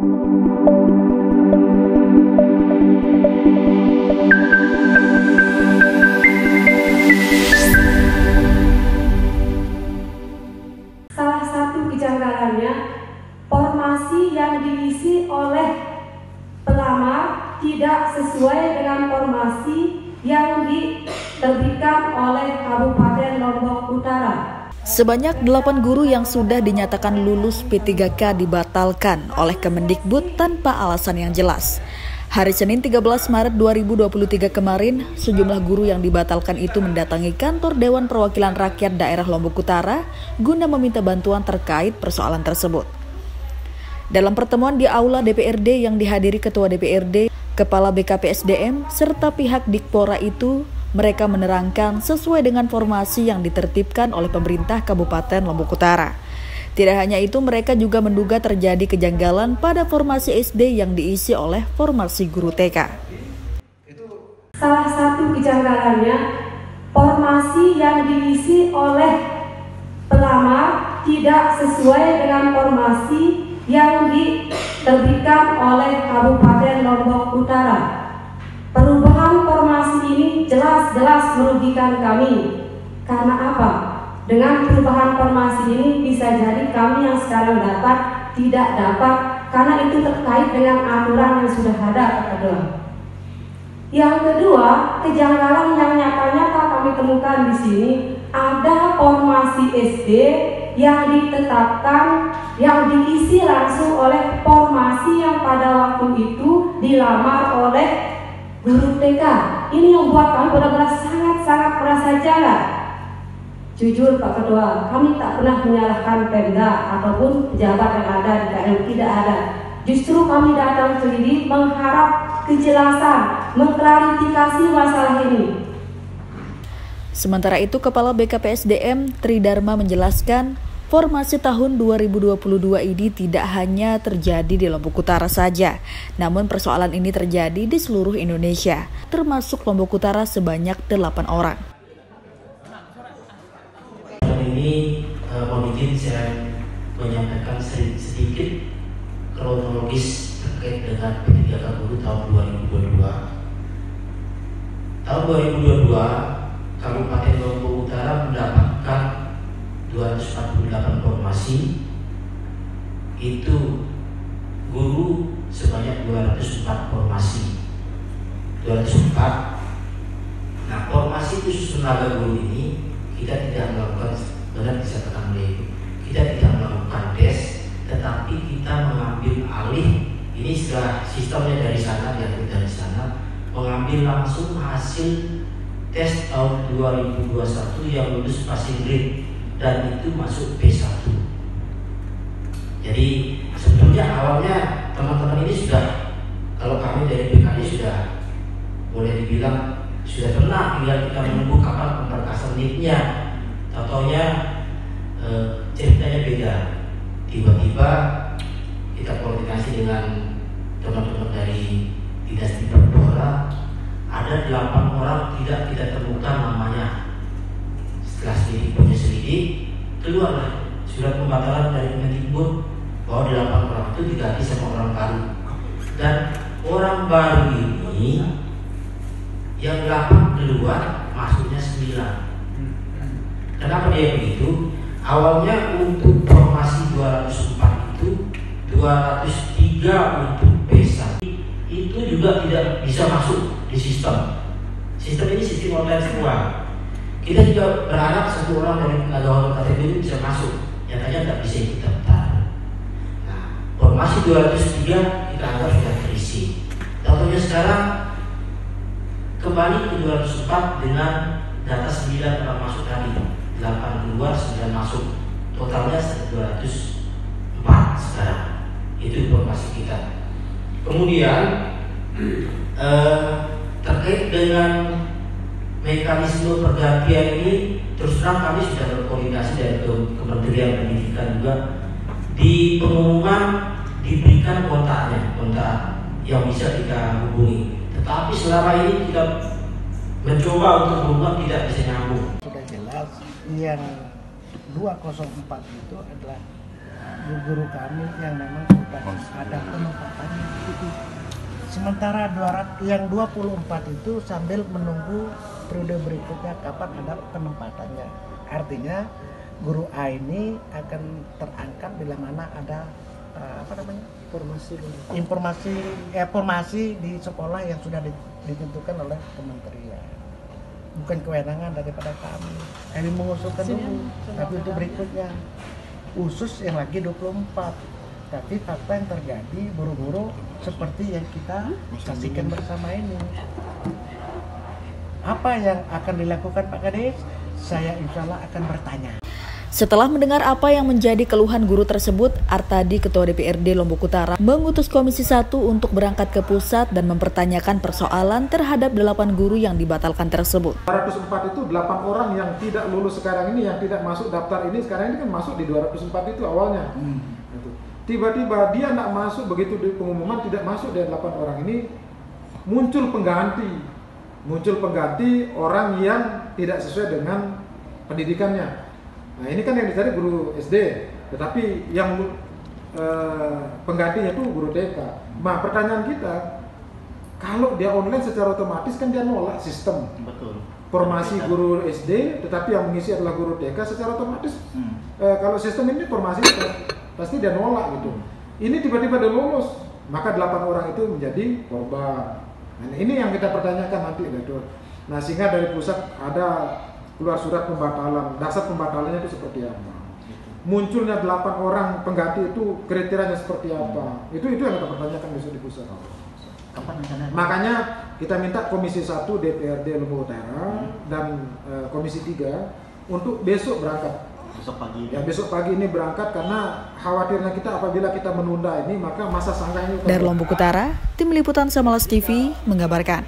Salah satu kejanggalannya, formasi yang diisi oleh pelamar tidak sesuai dengan formasi yang diterbitkan oleh Kabupaten Lombok Utara. Sebanyak 8 guru yang sudah dinyatakan lulus P3K dibatalkan oleh Kemendikbud tanpa alasan yang jelas. Hari Senin 13 Maret 2023 kemarin, sejumlah guru yang dibatalkan itu mendatangi kantor Dewan Perwakilan Rakyat Daerah Lombok Utara guna meminta bantuan terkait persoalan tersebut. Dalam pertemuan di Aula DPRD yang dihadiri Ketua DPRD, Kepala BKPSDM, serta pihak Dikpora itu, mereka menerangkan sesuai dengan formasi yang ditertibkan oleh pemerintah Kabupaten Lombok Utara. Tidak hanya itu, mereka juga menduga terjadi kejanggalan pada formasi SD yang diisi oleh formasi guru TK. Salah satu kejanggalannya, formasi yang diisi oleh pelamar tidak sesuai dengan formasi yang diterbitkan oleh Kabupaten Lombok Utara. Perubahan formasi ini jelas-jelas merugikan kami. Karena apa? Dengan perubahan formasi ini bisa jadi kami yang sekarang dapat tidak dapat karena itu terkait dengan aturan yang sudah ada. Yang kedua, kejanggalan yang nyata-nyata kami temukan di sini, ada formasi SD yang ditetapkan, yang diisi langsung oleh formasi yang pada waktu itu dilamar oleh guru TK. Ini yang membuat kami benar-benar sangat-sangat merasa janggal. Jujur Pak Ketua, kami tak pernah menyalahkan Pemda ataupun pejabat yang ada di KM, tidak ada. Justru kami datang ke sini mengharap kejelasan, mengklarifikasi masalah ini. Sementara itu, Kepala BKPSDM Tridharma menjelaskan, formasi tahun 2022 ini tidak hanya terjadi di Lombok Utara saja, namun persoalan ini terjadi di seluruh Indonesia, termasuk Lombok Utara sebanyak 8 orang. Ini mohon izin saya menyampaikan sedikit kronologis terkait dengan P3K guru tahun 2022. Tahun 2022, Kabupaten Lombok Utara mendapatkan 248 formasi, itu guru sebanyak 204 formasi. 204. Nah, formasi khusus tenaga guru ini kita tidak melakukan, benar disatakan oleh Ibu, kita tidak melakukan tes, tetapi kita mengambil alih. Ini setelah sistemnya dari sana, diatur dari sana, mengambil langsung hasil tes tahun 2021 yang lulus passing grade dan itu masuk P1. Jadi sebetulnya awalnya teman-teman ini sudah, kalau kami dari BKD sudah boleh dibilang sudah tenang, tinggal kita menunggu kapan pemberkasan NIP-nya. Contohnya ceritanya beda. Tiba-tiba kita koordinasi dengan teman-teman dari Dinas Dikpora, ada 8 orang tidak kita temukan namanya. Setelah selidik, keluarlah surat pembatalan dari Kemendikbud bahwa 8 orang itu diganti sama orang baru. Dan orang baru ini yang 8 keluar, masuknya 9. Kenapa dia begitu? Awalnya untuk formasi 204 itu 203 untuk P1 itu juga tidak bisa masuk di sistem. Sistem ini sistem online semua. Kita juga berharap satu orang dari pegawai kategori bisa masuk. Nyatanya tidak bisa ikut daftar. Nah, formasi 203 kita anggap sudah terisi. Contohnya sekarang kembali ke 204 dengan data 9 orang masuk tadi, 8 keluar, 9 masuk, totalnya 204 sekarang. Itu informasi kita. Kemudian terkait dengan mekanisme pergantian ini, terus terang kami sudah berkoordinasi dengan Kementerian Pendidikan juga. Di pengumuman diberikan kontak yang bisa kita hubungi. Tetapi selama ini kita mencoba untuk berubah, tidak bisa nyambung. Sudah jelas yang 204 itu adalah guru kami yang memang sudah ada penetapan Sementara yang 24 itu sambil menunggu periode berikutnya kapan ada penempatannya. Artinya guru A ini akan terangkat bila mana ada informasi di sekolah yang sudah ditentukan oleh kementerian. Bukan kewenangan daripada kami. Kami mengusulkan dulu, tapi itu berikutnya. Khusus yang lagi 24. Tapi fakta yang terjadi buru-buru seperti yang kita saksikan bersama ini. Apa yang akan dilakukan Pak Kades? Saya insya Allah akan bertanya. Setelah mendengar apa yang menjadi keluhan guru tersebut, Artadi, Ketua DPRD Lombok Utara, mengutus Komisi 1 untuk berangkat ke pusat dan mempertanyakan persoalan terhadap 8 guru yang dibatalkan tersebut. 204 itu 8 orang yang tidak lulus sekarang ini, yang tidak masuk daftar ini, sekarang ini kan masuk di 204 itu awalnya. Tiba-tiba dia tidak masuk, begitu di pengumuman tidak masuk dari 8 orang ini, muncul pengganti orang yang tidak sesuai dengan pendidikannya. Nah ini kan yang dicari guru SD, tetapi yang penggantinya itu guru TK. Nah pertanyaan kita, kalau dia online secara otomatis kan dia nolak sistem. Betul. Formasi guru SD, tetapi yang mengisi adalah guru TK secara otomatis. Kalau sistem ini formasi pasti dia nolak gitu. Ini tiba-tiba dia lolos, maka 8 orang itu menjadi korban. Nah ini yang kita pertanyakan nanti, Dato. Nah sehingga dari pusat ada keluar surat pembatalan, dasar pembatalannya itu seperti apa, munculnya 8 orang pengganti itu kriterianya seperti apa, itu yang kita pertanyakan besok di pusat. Makanya kita minta Komisi 1 DPRD Lombok Utara dan Komisi 3 untuk besok berangkat. Besok pagi ini berangkat, karena khawatirnya kita apabila kita menunda ini maka masa sanggahnya. Dari Lombok Utara, Tim Liputan Samalas TV mengabarkan.